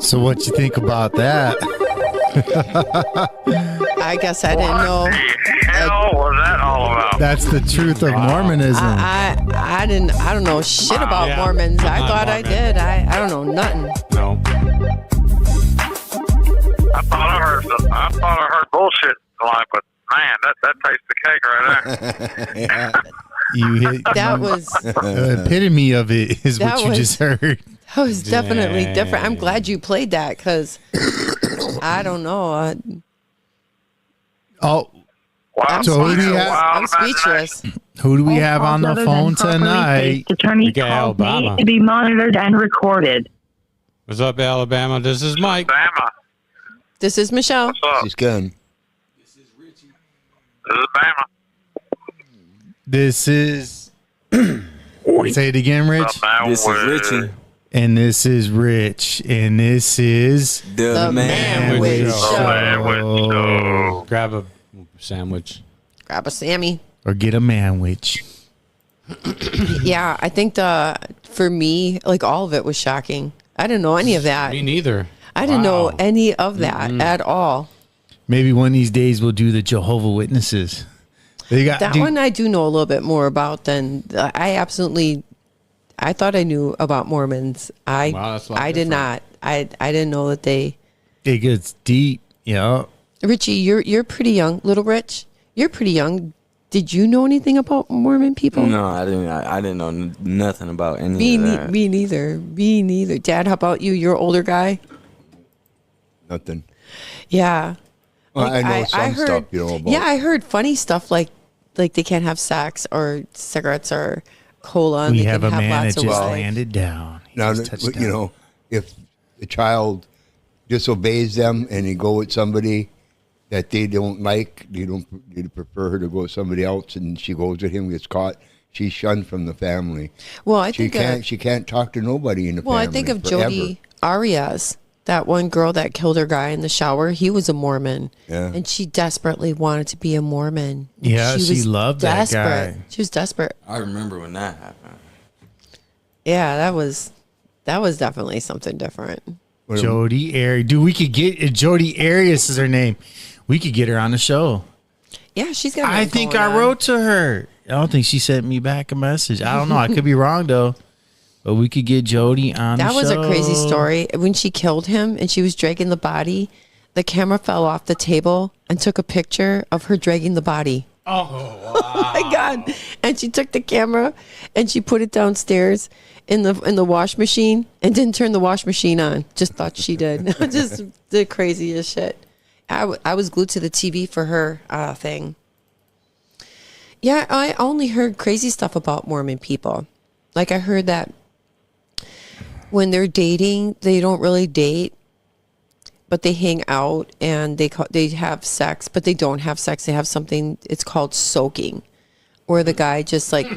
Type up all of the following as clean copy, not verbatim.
So what you think about that? I guess I didn't know. What the hell was that all about? That's the truth of Mormonism. I don't know shit about Yeah, Mormons. I I'm not thought I Mormon. did. I don't know nothing. No. I thought I heard bullshit line, but man, that tastes the cake right there. Yeah. You hit That was the epitome of it is That what you was- just heard. that was definitely different. I'm Dang. glad you played that because I don't know. Oh, Wow. So who do you have? I'm speechless. who do we have on the Other than phone properly tonight? faced attorney We got called me Alabama. to be monitored and recorded. What's up, Alabama? This is Mike. Bama. This is Michelle. What's up? She's good. This is Bama. This is. Say it again, Rich. This is Richie, And this is Rich. And this is. the, The man. Manwich Manwich Show. Manwich Show. Grab a sandwich. Grab a Sammy. Or get a manwich. Yeah, I think for me, like all of it was shocking. I didn't know any of that. Me neither. I didn't know Wow. any of that at all. Maybe one of these days we'll do the Jehovah Witnesses. They got That one I do know a little bit more about than I thought I knew about Mormons. Wow, that's a lot I did different. not. I didn't know that they. It gets deep. Yeah. Richie, you're pretty young, little Rich. You're pretty young. Did you know anything about Mormon people? No, I didn't. I didn't know nothing about any Me, of that. me neither. Me neither. Dad, how about you? You're an older guy. Nothing. Yeah. Well, Like, I know some heard, stuff, you know, about. Yeah, I heard funny stuff like they can't have sex or cigarettes or cola. And We they have can a man that lots just of wine. landed down. He Now, just touched you down. know, if the child disobeys them and they go with somebody that they don't like, they prefer her to go with somebody else, and she goes with him, gets caught, she's shunned from the family. Well, I She think she can't talk to nobody in the well, family. I think of forever. Jodi Arias, that one girl that killed her guy in the shower. He was a Mormon, Yeah. and she desperately wanted to be a Mormon. Yeah, she was loved that guy. She was desperate. I remember when that happened. Yeah, that was definitely something different. Jodi Arias. Dude, we could get Jodi Arias is her name. We could get her on the show. Yeah, she's got. I think I wrote to her. I don't think she sent me back a message. I don't know. I could be wrong though. But we could get Jodi on That the was show. a crazy story. When she killed him and she was dragging the body, the camera fell off the table and took a picture of her dragging the body. Oh my God. And she took the camera and she put it downstairs in the wash machine and didn't turn the wash machine on. Just thought she did. Just the craziest shit. I was glued to the TV for her thing. Yeah, I only heard crazy stuff about Mormon people. Like I heard that when they're dating, they don't really date, but they hang out and they have sex, but they don't have sex. They have something, it's called soaking, where the guy just like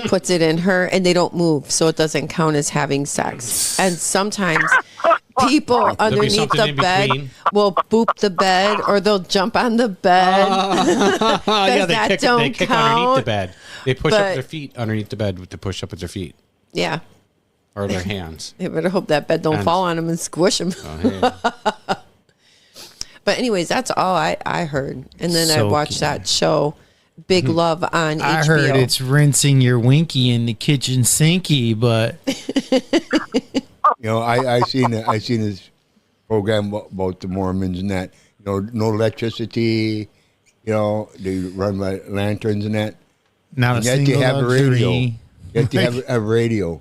puts it in her and they don't move, so it doesn't count as having sex. And sometimes people underneath something the in bed between. will boop the bed or they'll jump on the bed. Yeah, that they don't kick count, underneath the bed. They push up but- their feet underneath the bed to push up with their feet Yeah. or their hands. You better hope that bed don't And- fall on him and squish him. Oh, hey. But anyways, that's all I heard. And then I watched Soaking. that show, Big Love on HBO. I heard it's rinsing your winky in the kitchen sinky, but You know, I seen this program about the Mormons and that. You know, no electricity. You know, they run by lanterns and that. not a And yet single they have a radio. luxury. Yet they have a radio.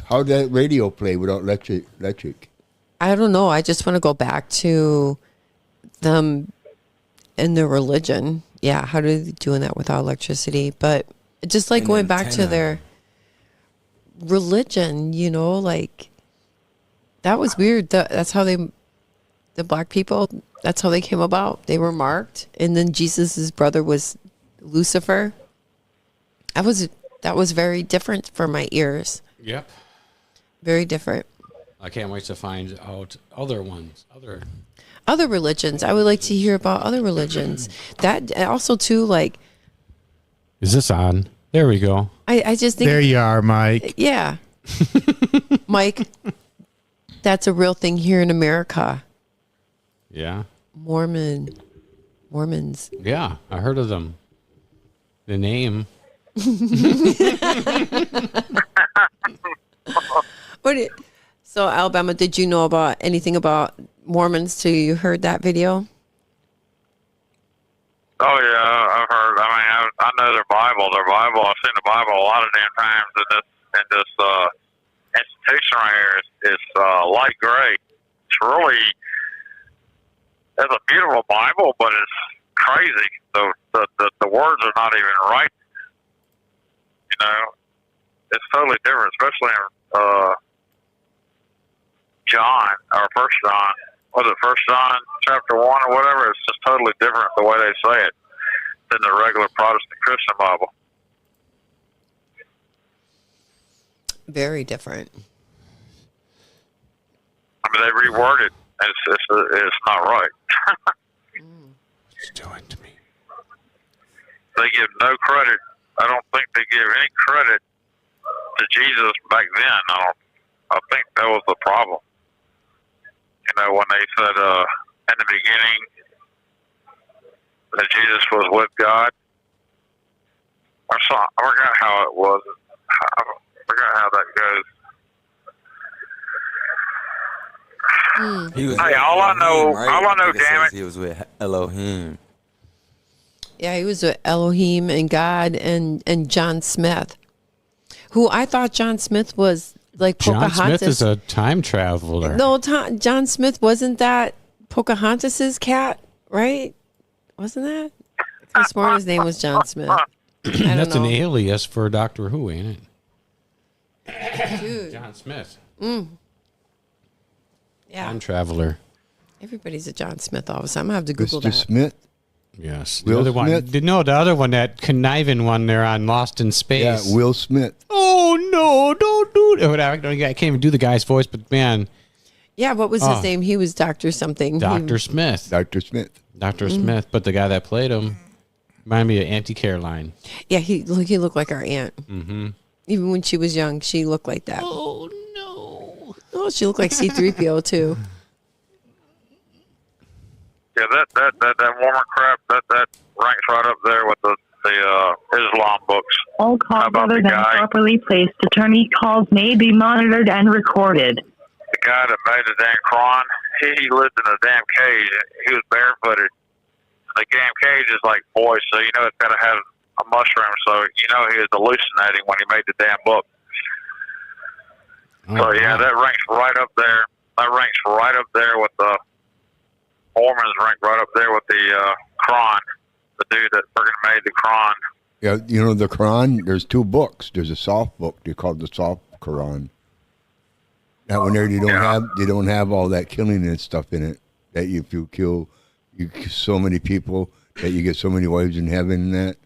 How did that radio play without electric? I don't know. I just want to go back to them and their religion. Yeah, how are they doing that without electricity? But just like An going back to antenna. their religion, you know, like that was weird. That's how the black people, that's how they came about. They were marked, and then Jesus's brother was Lucifer. That was very different for my ears. Yep. Very different. I can't wait to find out other ones. Other religions. I would like to hear about other religions. That also too, like Is this on? There we go. I just think There you are, Mike. yeah. Mike, that's a real thing here in America. Yeah. Mormons. Yeah, I heard of them. The name. So, Alabama, did you know about anything about Mormons till you heard that video? Oh yeah, I've heard. I mean, I know their Bible. I've seen the Bible a lot of damn times. And this institution right here is light gray. It's really, it's a beautiful Bible, but it's crazy. The words are not even right. You know, it's totally different, especially in John or First John. Was it First John chapter 1 or whatever? It's just totally different the way they say it than the regular Protestant Christian Bible. Very different. I mean, they reword it. It's not right. What's it doing to me? They give no credit. I don't think they give any credit to Jesus back then. I think that was the problem. You know, when they said in the beginning that Jesus was with God. I forgot how it was. I forgot how that goes. He was Hey, with all I know, Elohim, right? all I know, think it damn says it. He was with Elohim. Yeah, he was with Elohim and God and John Smith, who I thought John Smith was like John Pocahontas. Smith is a time traveler. No, John Smith wasn't that Pocahontas's cat, right? Wasn't that? I sworn his name was John Smith. I don't That's an know. alias for Doctor Who, ain't Dude. it? John Smith. Yeah, Time traveler. everybody's a John Smith all of a sudden. I'm gonna have to Google Mr. that. Smith. Yes. Will the other Smith? one. No, the other one, that conniving one there on Lost in Space. Yeah, Will Smith. Oh, no, don't do it. I can't even do the guy's voice, but man, Yeah, what was his name? He was Dr. something. Dr. Smith. Dr. Smith. Dr. Smith. But the guy that played him reminded me of Auntie Caroline. Yeah, he looked like our aunt. Mm-hmm. Even when she was young, she looked like that. Oh, no. Oh, she looked like C-3PO too. Yeah, that Mormon crap, that ranks right up there with the Islam books. All calls about other the than guy? properly placed attorney calls may be monitored and recorded. The guy that made the damn Quran, he lived in a damn cage. He was barefooted. The damn cage is like boys, so you know it's got to have a mushroom. So you know he was hallucinating when he made the damn book. Oh, So yeah, wow. that ranks right up there. That ranks right up there with the Mormons. Rank right up there with the Quran. The dude that friggin' made the Quran. Yeah, you know the Quran. There's two books. There's a soft book. They call it the soft Quran. That one there, they don't have all that killing and stuff in it. That if you kill so many people, that you get so many wives in heaven. And that,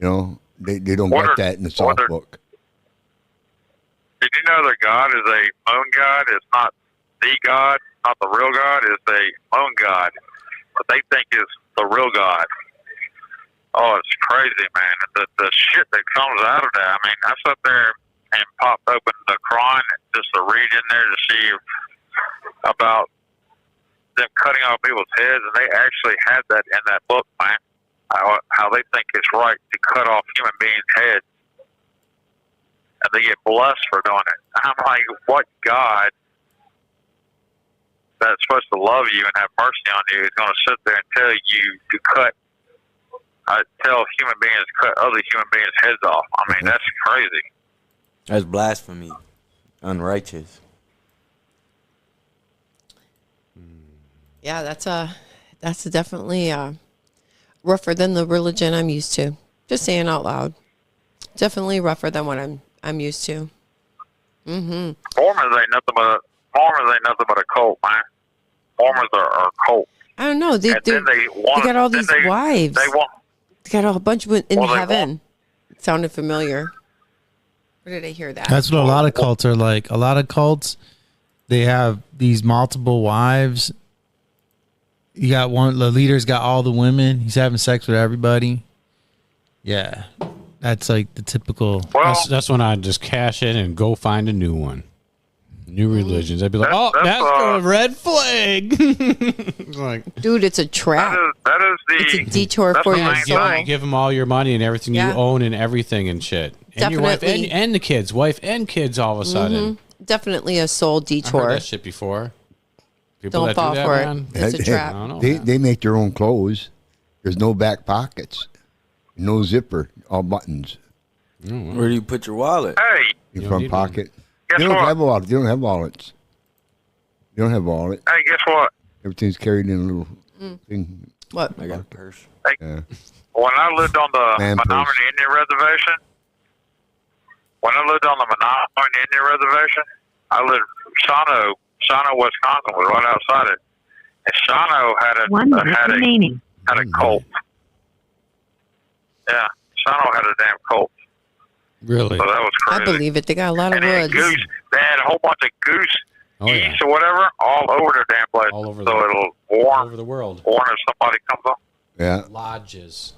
you know, they don't What get are- that in the what soft are- book. Did you know that God is a moon god? It's not the God, not the real God. It's a moon god. But they think it's the real God. Oh, it's crazy, man. The shit that comes out of that. I mean, I sat there and popped open the Quran just to read in there to see about them cutting off people's heads, and they actually had that in that book, man. How they think it's right to cut off human beings' heads, and they get blessed for doing it. I'm like, what God that's supposed to love you and have mercy on you is going to sit there and tell you to tell human beings to cut other human beings' heads off? I mean, that's crazy. That's blasphemy. Unrighteous. Yeah, that's definitely rougher than the religion I'm used to. Just saying out loud. Definitely rougher than what I'm used to. Mormons ain't nothing but a cult, man. Mormons are a cult. I don't know. They And then they got all these wives. They want. They got a bunch of in Well, they heaven. It sounded familiar. Where did I hear that? That's what a lot of cults are like. A lot of cults, they have these multiple wives. You got one, the leader's got all the women. He's having sex with everybody. Yeah. That's like the typical. Well, That's when I just cash in and go find a new one. New religions. I'd be like, oh, that's a red flag. Like, dude, it's a trap. That is It's a detour for your soul. give them all your money and everything you own and everything and shit. And your wife and the kids. Wife and kids all of a sudden. Definitely a soul I detour. heard that shit before. People Don't fall for it. man. It's a trap. I don't know, They make their own clothes. There's no back pockets, no zipper, all buttons. Where do you put your wallet? Hey, Your front pocket. Guess They don't what? have wallets. They don't have wallets. They don't have wallet. Hey, guess what? Everything's carried in a little thing. What? I got a purse. Hey, Yeah. when I lived on the Man Menominee purse. Indian Reservation, Shawano, Wisconsin was right outside it. And Shawano had a cult. Yeah, Shawano had a damn cult. Really? So that was crazy. I believe it. They got a lot of And they had woods. goose. They had a whole bunch of goose yeah. geese or whatever all over their damn place. All over so it'll all warn over the world. if somebody comes up. Yeah. Lodges.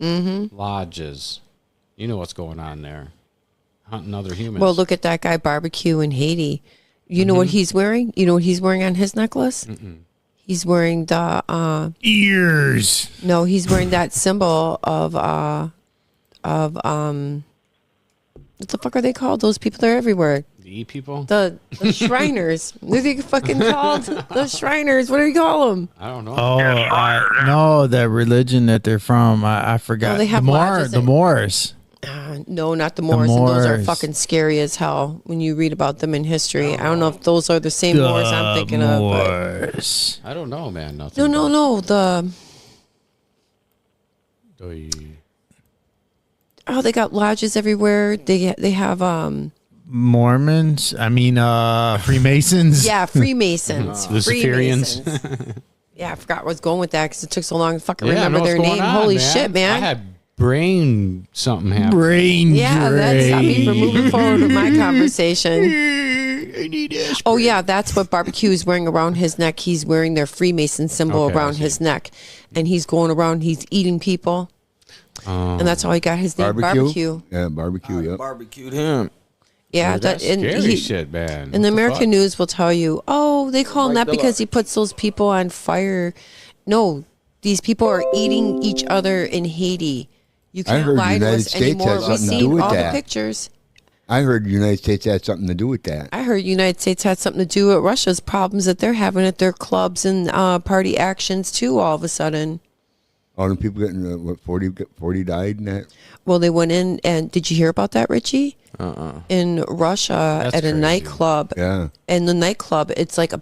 Mm-hmm. Lodges. You know what's going on there. Hunting other humans. Well, look at that guy barbecue in Haiti. You know what he's wearing? You know what he's wearing on his necklace? He's wearing the Ears. no, he's wearing that symbol of what the fuck are they called? Those people that are everywhere. The E people? The Shriners. What are they fucking called? The Shriners. What do you call them? I don't know. Oh, no, that religion that they're from. I forgot. Oh, they have lodges the in- Moors. No, not the Moors. And those are Moors. fucking scary as hell when you read about them in history. I don't know if those are the same Moors I'm thinking of. But Moors. I don't know, man. Nothing. no. They got lodges everywhere. They have Mormons. I mean, Freemasons. yeah, Freemasons. Luciferians. Freemasons. Yeah, I forgot where I was going with that because it took so long to fucking Yeah, I remember know their what's name. going on, Holy man. shit, man. I had brain something happen. Brain Yeah, that stopped me from moving forward with my conversation. I need aspirin. Oh yeah, that's what barbecue is wearing around his neck. He's wearing their Freemason symbol Okay, I around see. his neck, and he's going around. He's eating people, and that's how he got his name, barbecue. Yeah, barbecue. Yep. Barbecued him. Yeah, Dude, that's and scary shit, man. And What the fuck? American news will tell you, oh, they call him that because he puts those people on fire. No, these people are eating each other in Haiti. You I can't heard lie to United us States anymore. had We've something to do seen with all that. the pictures. I heard the United States had something to do with that. I heard United States had something to do with Russia's problems that they're having at their clubs and party actions too. All of a sudden, All the people getting 40 died in that. well, they went in and did you hear about that, Richie? In Russia That's at a crazy. nightclub. Yeah. And the nightclub, it's like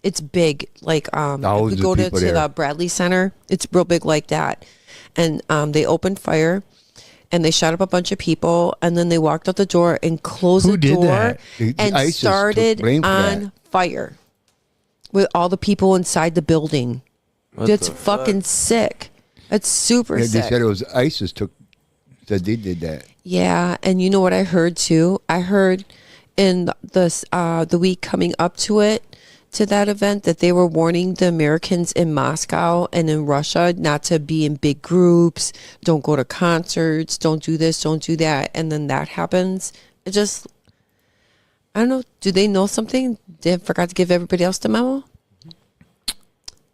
it's big. Like if Thousands you go of to people the there. Bradley Center, it's real big like that. And they opened fire and they shot up a bunch of people and then they walked out the door and closed Who the did door that? and ISIS took started blame for on that. fire with all the people inside the building. That's fucking sick. That's super Yeah, they sick. said it was ISIS said they did that. Yeah, and you know what I heard too? I heard in the week coming up to that event that they were warning the Americans in Moscow and in Russia not to be in big groups, don't go to concerts, don't do this, don't do that, and then that happens. It just I don't know. Do they know something? They forgot to give everybody else the memo?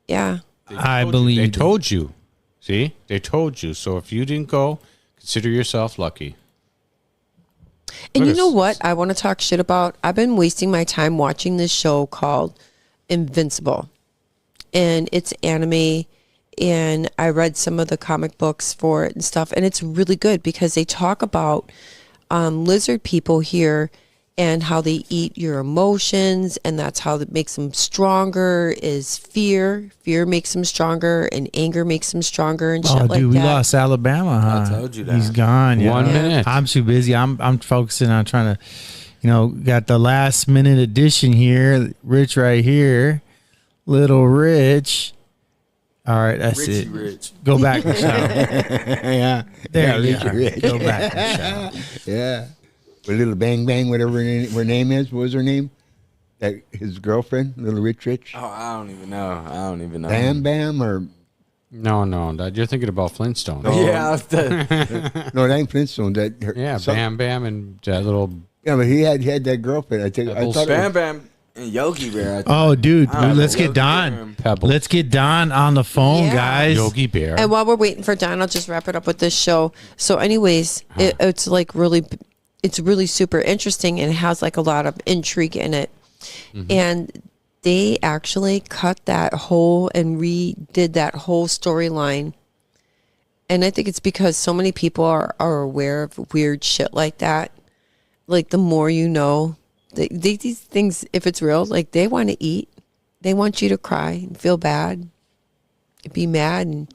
Yeah. I believe They told you. See? They told you. So if you didn't go, consider yourself lucky. And Look you at know this. what I want to talk shit about? I've been wasting my time watching this show called Invincible. And it's anime. And I read some of the comic books for it and stuff. And it's really good because they talk about lizard people here and how they eat your emotions. And that's how it makes them stronger is fear. Fear makes them stronger and anger makes them stronger and shit Oh, like dude, we that. lost Alabama, huh? I told you that. He's gone. Yeah. 1 minute. I'm too busy. I'm focusing on trying to, got the last minute edition here. Rich right here. Little Rich. All right, that's Richie it. Rich. Go back, Michelle. Yeah. There you Richie are. Rich. Go back, Michelle. Yeah. With little Bang Bang, whatever her name is. What was her name? That his girlfriend, Little Rich. Oh, I don't even know. Bam Bam or No, that you're thinking about Flintstones. No. Yeah. no, that ain't Flintstone. That her, Yeah, some- Bam Bam and that little Yeah, but he had that girlfriend. I thought Bam Bam and Yogi Bear. Oh, dude, let's get Don. Let's get Don on the phone, guys. Yogi Bear. And while we're waiting for Don, I'll just wrap it up with this show. So, anyways, it's like it's really super interesting and it has like a lot of intrigue in it. And they actually cut that whole and redid that whole storyline. And I think it's because so many people are aware of weird shit like that. Like, the more you know, these things, if it's real, like, they want to eat. They want you to cry and feel bad, be mad,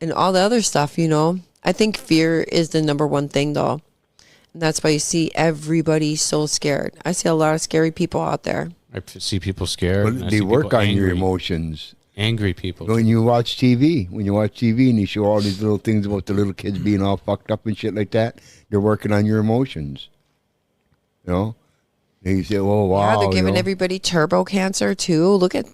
and all the other stuff, you know. I think fear is the number one thing, though. And that's why you see everybody so scared. I see a lot of scary people out there. I see people scared. But they work on your emotions. Angry people. When you watch TV, and you show all these little things about the little kids being all fucked up and shit like that, they're working on your emotions. You know? And you say, oh, wow. Yeah, they're giving everybody turbo cancer, too. Look at...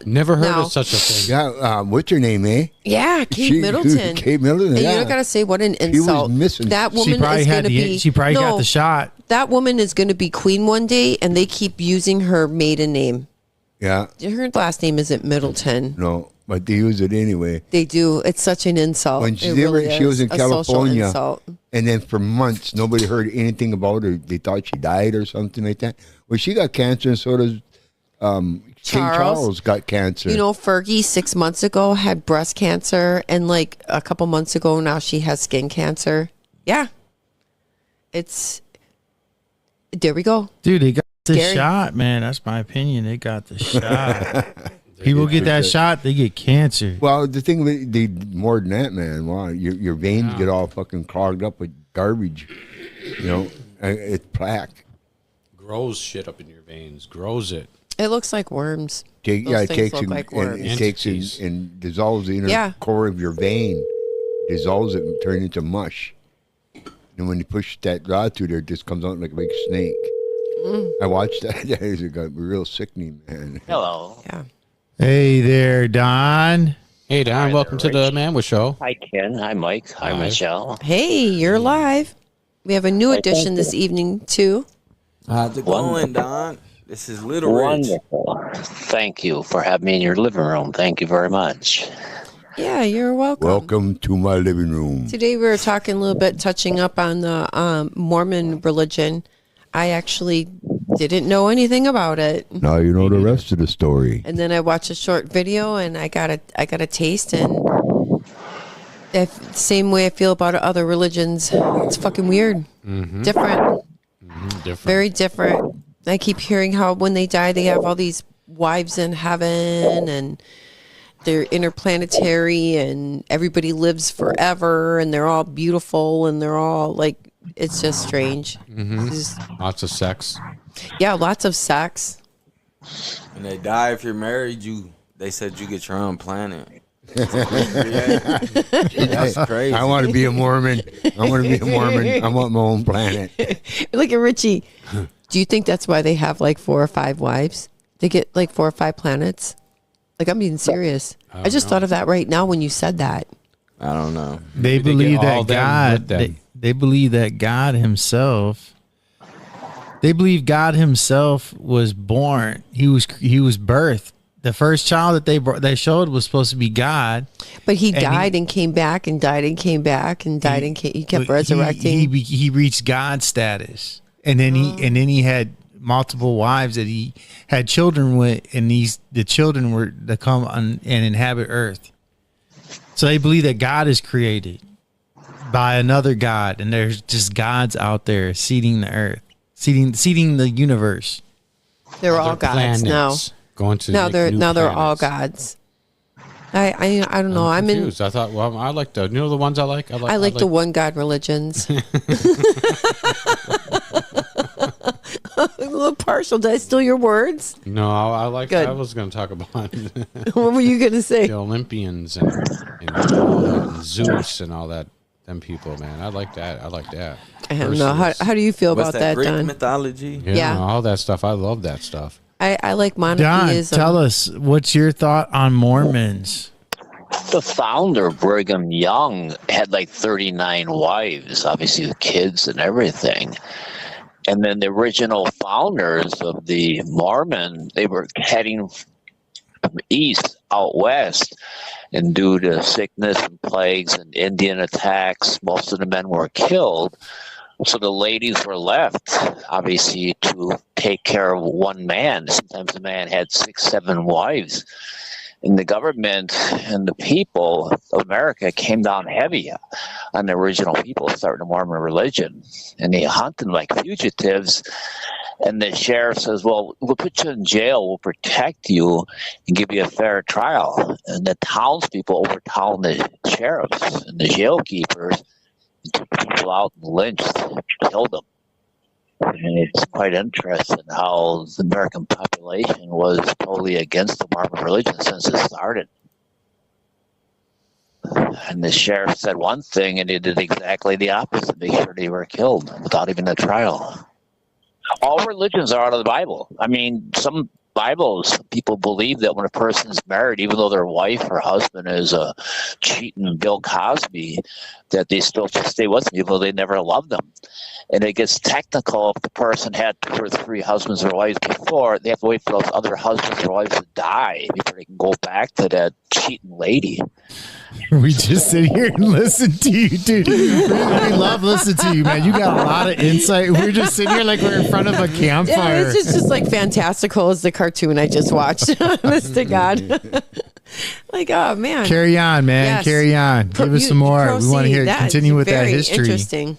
Never heard of such a thing. Yeah, what's her name, eh? Yeah, Kate Middleton. Kate Middleton, and you don't gotta say what an insult. She was missing. That woman is going to be... She probably got the shot. That woman is going to be queen one day, and they keep using her maiden name. Yeah. Her last name isn't Middleton. No, but they use it anyway. They do. It's such an insult. When she was in California, insult. And then for months, nobody heard anything about her. They thought she died or something like that. Well, she got cancer, and so does King Charles got cancer. You know, Fergie 6 months ago had breast cancer, and like a couple months ago now she has skin cancer. Yeah. There we go. Dude, they got the shot, man. That's my opinion. They got the shot. People get that shot, they get cancer. Well, the thing, they more than that, man. Wow, your veins get all fucking clogged up with garbage. You know, it's plaque. Grows shit up in your veins. Grows it. It looks like worms. It takes like worms. It takes and dissolves the inner core of your vein. Dissolves it and turns into mush. And when you push that rod through there, it just comes out like a big snake. I watched that. It got real sickening, man. Hello. Yeah. Hey there, Don. Hey, Don. Welcome to the Manwich Show. Hi, Ken. Hi, Mike. Hi, Michelle. Hey, you're live. We have a new edition this evening, too. How's it going, Don? This is Little Rich. Wonderful. Thank you for having me in your living room. Thank you very much. Yeah, you're welcome. Welcome to my living room. Today we were talking a little bit, touching up on the Mormon religion. I actually didn't know anything about it. Now you know the rest of the story. And then I watched a short video, and I got a taste, and same way I feel about other religions. It's fucking weird. Different. Different. Very different. I keep hearing how when they die, they have all these wives in heaven, and they're interplanetary, and everybody lives forever, and they're all beautiful, and they're all like, it's just strange. Lots of sex. Yeah, lots of sex. When they die, if you're married, they said you get your own planet. That's crazy. I want to be a Mormon. I want my own planet. Look at Richie. Do you think that's why they have like 4 or 5 wives? They get like 4 or 5 planets? Like, I'm being serious. I just thought of that right now when you said that. I don't know. They believe that God. They believe that God Himself. They believe God Himself was born. He was birthed. The first child that they showed was supposed to be God, but he died and came back, and died and came back, and died and came. He kept resurrecting. He reached God status, and then he had multiple wives that he had children with, and the children were to come and inhabit Earth. So they believe that God is created by another God, and there's just gods out there seeding the earth, seeding the universe. They're all gods now. They're all gods. I don't know. I'm confused. I thought, well, I like the the ones I like. I like the one God religions. A little partial. Did I steal your words? No, I like. Good. I was going to talk about. What were you going to say? The Olympians and Zeus and all that. Them people, man. I like that. I don't know. How do you feel about that, Greek Don? mythology? Yeah, all that stuff. I love that stuff. I like monotheism. Don, tell us, what's your thought on Mormons? The founder, Brigham Young, had like 39 wives, obviously with kids and everything. And then the original founders of the Mormon, they were heading from east out west, and due to sickness and plagues and Indian attacks, most of the men were killed. So the ladies were left, obviously, to take care of one man. Sometimes the man had 6, 7 wives. And the government and the people of America came down heavy on the original people starting the Mormon religion. And they hunted like fugitives. And the sheriff says, well, we'll put you in jail, we'll protect you, and give you a fair trial. And the townspeople overtown the sheriffs and the jail keepers and took people out and lynched, killed them. And it's quite interesting how the American population was totally against the Mormon religion since it started. And the sheriff said one thing, and he did exactly the opposite, make sure they were killed without even a trial. All religions are out of the Bible. I mean, some Bibles, people believe that when a person's married, even though their wife or husband is a cheating Bill Cosby, that they still should stay with them, even though they never loved them. And it gets technical if the person had 2 or 3 husbands or wives before, they have to wait for those other husbands or wives to die before they can go back to that cheating lady. We just sit here and listen to you, dude. We love listening to you, man. You got a lot of insight. We're just sitting here like we're in front of a campfire. Yeah, it's just like fantastical as the cartoon I just watched. Honest to God. Like, oh, man. Carry on, man. Yes. Carry on. Give us some more. We want to hear continue with that history. Interesting.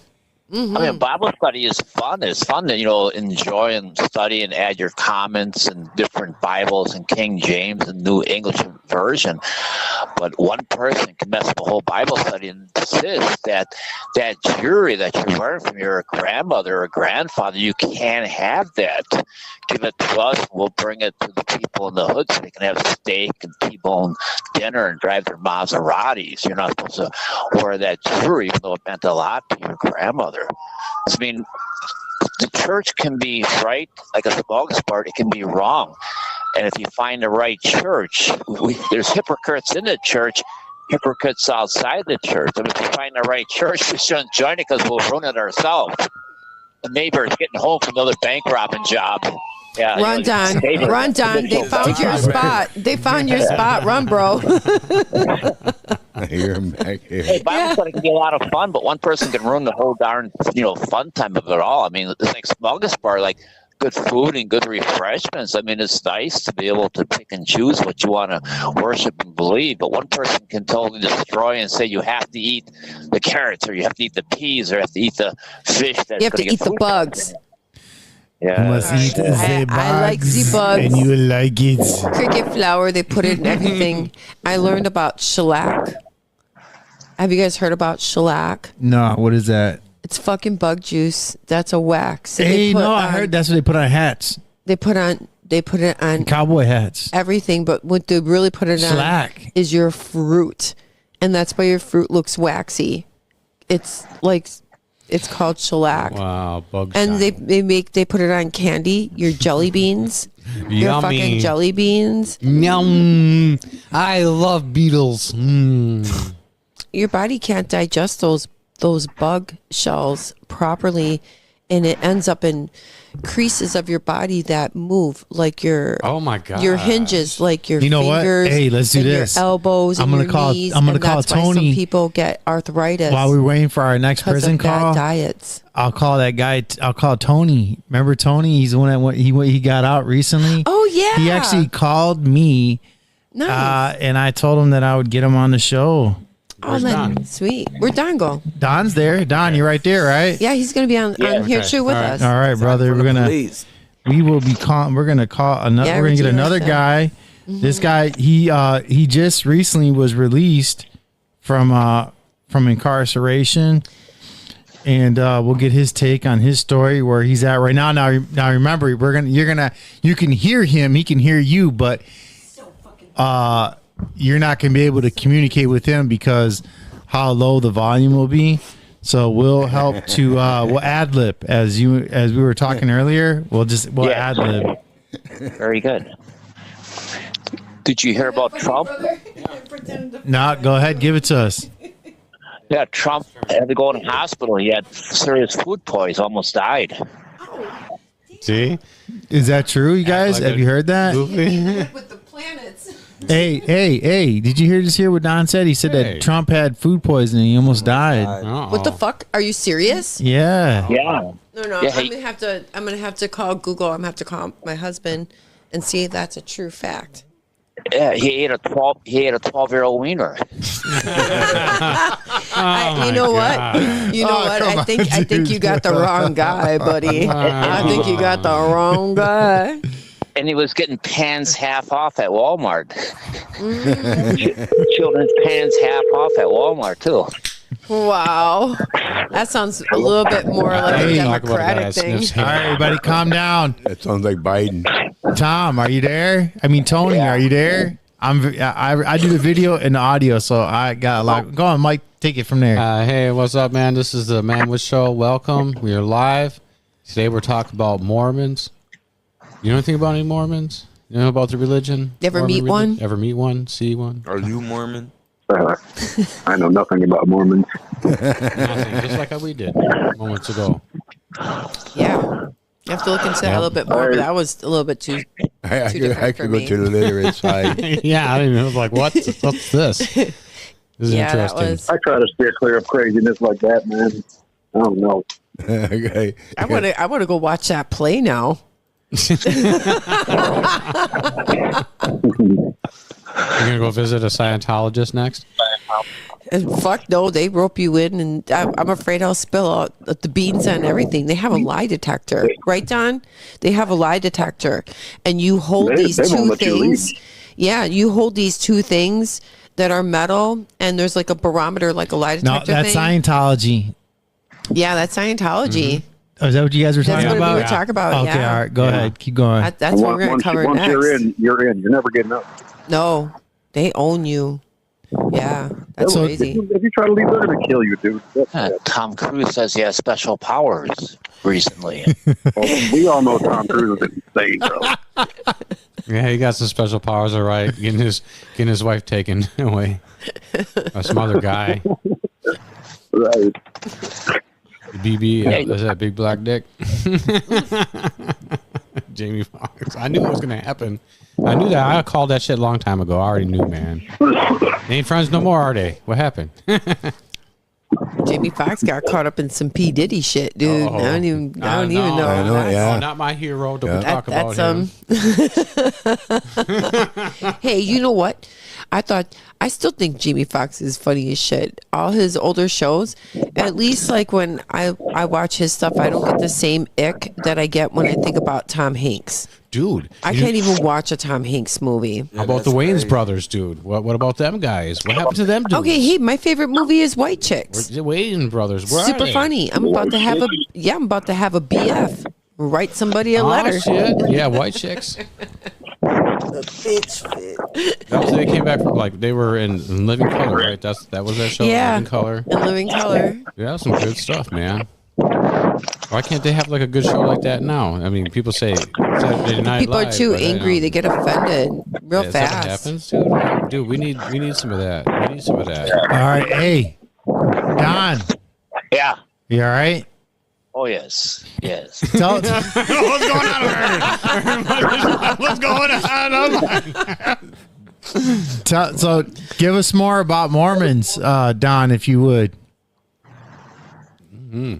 Mm-hmm. I mean, Bible study is fun. It's fun to, enjoy and study and add your comments and different Bibles and King James and New English Version. But one person can mess up a whole Bible study and insist that jury that you learned from your grandmother or grandfather, you can't have that. Give it to us. We'll bring it to the people in the hood so they can have steak and T-bone dinner and drive their Maseratis. You're not supposed to wear that jewelry, even though it meant a lot to your grandmother. I mean, the church can be right, like a smorgasbord. It can be wrong. And if you find the right church, there's hypocrites in the church, hypocrites outside the church. I mean, if you find the right church, we shouldn't join it because we'll ruin it ourselves. The neighbor's getting home from another bank robbing job. Yeah, run, Don. Run, Don. They found your spot. They found your spot. Run, bro. I hear him back here. Hey, Bible study can be a lot of fun, but one person can ruin the whole darn, fun time of it all. I mean, it's like smorgasbord, like good food and good refreshments. I mean, it's nice to be able to pick and choose what you want to worship and believe, but one person can totally destroy and say you have to eat the carrots or you have to eat the peas or you have to eat the fish. You have to eat the bugs. Yeah. You must eat the bugs. I like the bugs. And you like it. Cricket flour, they put it in everything. I learned about shellac. Have you guys heard about shellac? No, what is that? It's fucking bug juice. That's a wax. Hey, no, I heard that's what they put on hats. They put it on cowboy hats. Everything, but what they really put it shellac. On is your fruit. And that's why your fruit looks waxy. It's called shellac. Wow, bug and they put it on candy, your jelly beans. Your fucking jelly beans. Yum. I love beetles. Your body can't digest those bug shells properly, and it ends up in creases of your body that move like your your hinges, like your fingers. What? Hey, let's do this. Your elbows. I'm gonna call. I'm gonna call Tony. Some people get arthritis while we're waiting for our next prison call. Diets. I'll call that guy. I'll call Tony. Remember Tony? He's the one that he got out recently. Oh yeah. He actually called me. Nice. And I told him that I would get him on the show. Where's Don? Sweet. Where'd Don go? Don's there. Don, you're right there, right? Yeah, he's gonna be on here too with us. All right, brother. We will be calling. We're gonna call another. Yeah, we're gonna get another guy. Mm-hmm. This guy, he just recently was released from incarceration, and we'll get his take on his story where he's at right now. Now remember, you can hear him. He can hear you, but you're not going to be able to communicate with him because how low the volume will be. So we'll help to we'll ad lib as we were talking earlier. We'll ad lib. Very good. Did you hear about Trump? No, go ahead, give it to us. Yeah, Trump had to go in the hospital. He had serious food poisoning, almost died. See? Is that true, you guys? like Have you heard that? With the planets. Hey, did you hear this here what Don said? He said that Trump had food poisoning. He almost died. What the fuck? Are you serious? Yeah. Yeah. No. Yeah, I'm gonna have to call Google. I'm gonna have to call my husband and see if that's a true fact. Yeah, he ate a 12-year-old wiener. You know what? You know what? I think you got the wrong guy, buddy. I think you got the wrong guy. And he was getting pans half off at Walmart. Children's pans half off at Walmart too. Wow, that sounds a little bit more like a Democratic thing. All right, everybody, calm down. That sounds like Biden. Tom, are you there? I mean, Tony, are you there? I do the video and the audio, so I got a lot. Go on, Mike. Take it from there. Hey, what's up, man? This is the Manwich Show. Welcome. We are live. Today we're talking about Mormons. You know anything about any Mormons? You know about the religion? Ever meet one? Ever meet one? See one? Are you Mormon? I know nothing about Mormons. Nothing, just like how we did moments ago. Yeah, you have to look into that a little bit more. But that was a little bit too. I different could go to the literate side. Yeah, I didn't know. I was like, what's this? This is interesting. I try to steer clear of craziness like that, man. I don't know. Okay. I want to go watch that play now. You're gonna go visit a Scientologist next? And fuck no, they rope you in, and I'm afraid I'll spill out the beans on everything. They have a lie detector, right, Don? They have a lie detector, and you hold these two things. Yeah, you hold these two things that are metal, and there's like a barometer, like a lie detector. No, that's Scientology. Yeah, that's Scientology. Mm-hmm. Oh, is that what you guys were talking about? That's what we were talking about. Okay, yeah. all right, go ahead, keep going. That's what we're going to cover once next. you're in. You're never getting up. No, they own you. Yeah, that's crazy. If you try to leave, they're going to kill you, dude. Tom Cruise says he has special powers recently. Well, we all know Tom Cruise is insane, bro. Yeah, he got some special powers, all right. Getting his wife taken away by some other guy. Right. BB, is that big black dick? Jamie Foxx. I knew it was going to happen. I knew that. I called that shit a long time ago. I already knew, man. They ain't friends no more, are they? What happened? Jamie Foxx got caught up in some P. Diddy shit, dude. I don't even know. I know, yeah. Not my hero. Don't talk about him. Hey, you know what? I still think Jamie Foxx is funny as shit. All his older shows, at least like when I watch his stuff, I don't get the same ick that I get when I think about Tom Hanks. Dude, I can't even watch a Tom Hanks movie. How about the Wayans brothers, dude? What about them guys? What happened to them dudes? Okay, hey, my favorite movie is White Chicks. The Wayans brothers, where super are they? funny. I'm about to have a BF. Write somebody a letter. Shit. Yeah, White Chicks. The bitch fit. That was they came back from they were in Living Color, right? That was that show. Yeah, Living Color. In Living Color. Yeah, some good stuff, man. Why can't they have like a good show like that now? I mean, people say Saturday Night People Live, are too angry. They get offended real fast. Happens, dude. We need some of that. We need some of that. All right, hey, Don. Yeah. You all right? Oh yes. What's going on? What's going on? So, give us more about Mormons, Don, if you would. Mm-hmm.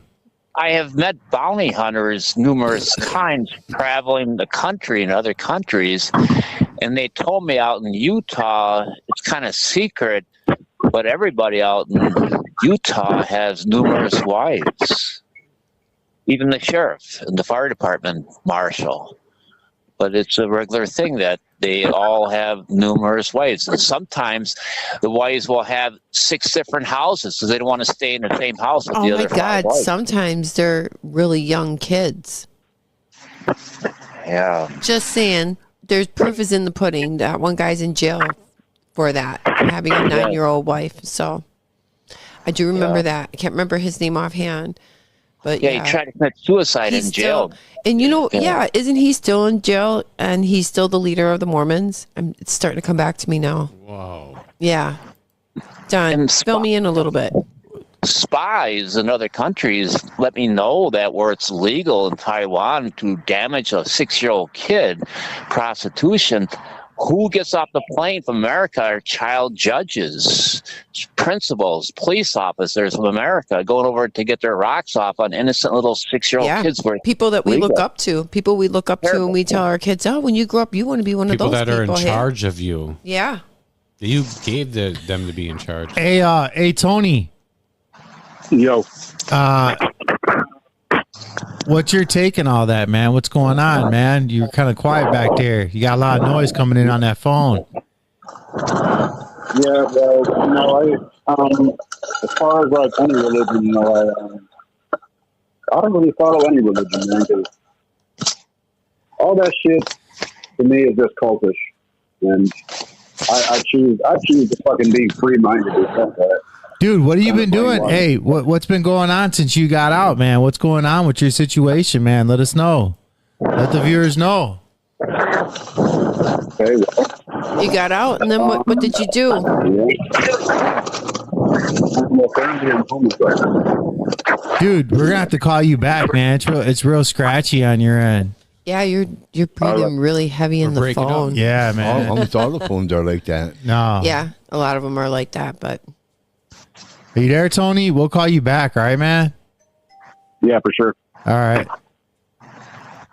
I have met bounty hunters numerous times traveling the country and other countries, and they told me out in Utah it's kind of secret, but everybody out in Utah has numerous wives. Even the sheriff and the fire department marshal. But it's a regular thing that they all have numerous wives. And sometimes the wives will have 6 different houses because they don't want to stay in the same house with the other 5 God, wives. sometimes they're really young kids. Yeah. Just saying, there's proof is in the pudding. That one guy's in jail for that, having a 9-year-old wife. So I do remember that. I can't remember his name offhand. But he tried to commit suicide in jail. And isn't he still in jail? And he's still the leader of the Mormons. It's starting to come back to me now. Whoa. Yeah. Don, fill me in a little bit. spies in other countries let me know that where it's legal in Taiwan to damage a 6-year-old kid, prostitution, who gets off the plane from America are child judges, principals, police officers from America going over to get their rocks off on innocent little 6-year-old kids. People that we look up to. People we look up to, and we tell our kids, "Oh, when you grow up, you want to be one of those people that are in people." charge of you. Yeah. You gave them to be in charge. Hey, Tony. Yo. What's your take on all that, man? What's going on, man? You're kind of quiet back there. You got a lot of noise coming in on that phone. Yeah, well, as far as like any religion, I don't really follow any religion, man. 'Cause all that shit to me is just cultish, and I choose to fucking be free-minded or something. Dude, what have you been doing? Hey, what's been going on since you got out, man? What's going on with your situation, man? Let us know. Let the viewers know. Okay, well, You got out, and then what did you do? Dude, we're gonna have to call you back, man. It's real scratchy on your end. Yeah, you're breathing really heavy in the phone. Yeah, man. Almost all the phones are like that. No. Yeah, a lot of them are like that, but. Are you there, Tony? We'll call you back, all right, man? Yeah, for sure. All right.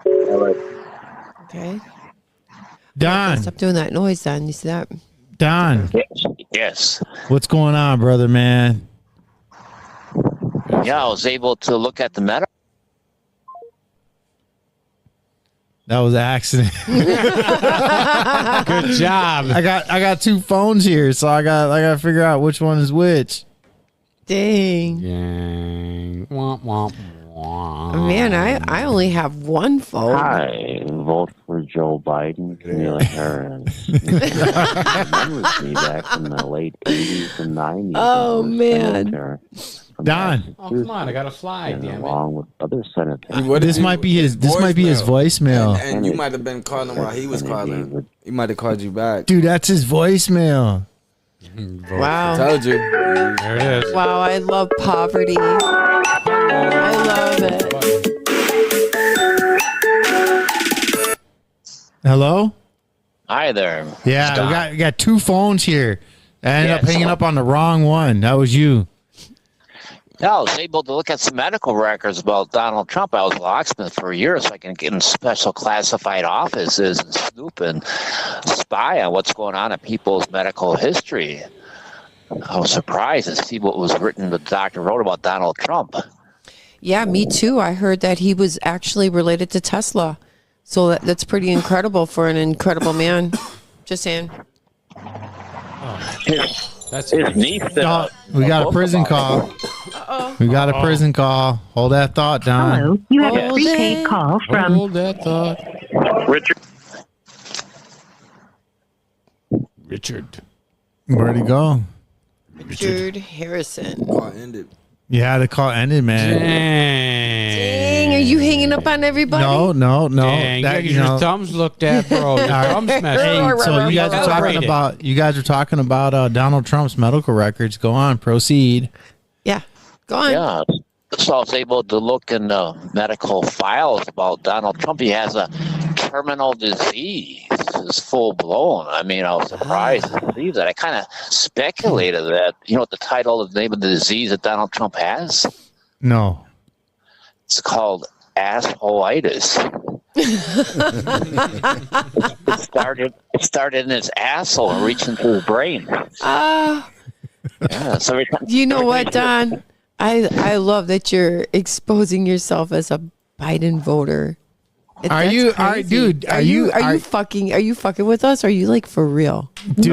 All right. Okay. Don. Stop doing that noise, Don. You see that? Don. Yes. What's going on, brother, man? Yeah, I was able to look at the medical. That was an accident. Good job. I got two phones here, so I got to figure out which one is which. Dang. Gang. Womp, womp, womp. Man, I only have one phone. I vote for Joe Biden, Kamala Harris. Remembers me back in the late 80s and 90s. Oh, man. Don. Oh, come on. I got to fly, damn it. Along with other senators. This might be his voicemail. And you might have been calling while he was calling. He might have called you back. Dude, that's his voicemail. Wow. I told you. There it is. Wow, I love poverty. I love it. Hello? Hi there. Yeah, we got two phones here. I ended up hanging so- up on the wrong one. That was you. Yeah, I was able to look at some medical records about Donald Trump. I was a locksmith for years, so I can get in special classified offices and snoop and spy on what's going on in people's medical history. I was surprised to see what was written, the doctor wrote about Donald Trump. Yeah, me too. I heard that he was actually related to Tesla. So that's pretty incredible for an incredible man. Just saying. His niece did No, we got a prison call. We got a prison call. Hold that thought, Don. Hello, you have a prepaid call from Hold that thought. Richard. Where'd he go? Richard Harrison. Call ended. Yeah, the call ended, man. Dang, are you hanging up on everybody? No. Dang, That, you get your thumbs looked at, bro. Your thumbs messed Hey, up. so you guys are talking about Donald Trump's medical records. Go on, proceed. Yeah, go on. Yeah. So I was able to look in the medical files about Donald Trump. He has a terminal disease. It's full blown. I mean, I was surprised to see that. I kind of speculated that. You know what the title of the name of the disease that Donald Trump has? No. It's called assholeitis. It started in his asshole and reached into his brain. Yeah, so You know what, Don? I love that you're exposing yourself as a Biden voter. Are you fucking with us? Are you like for real? Dude.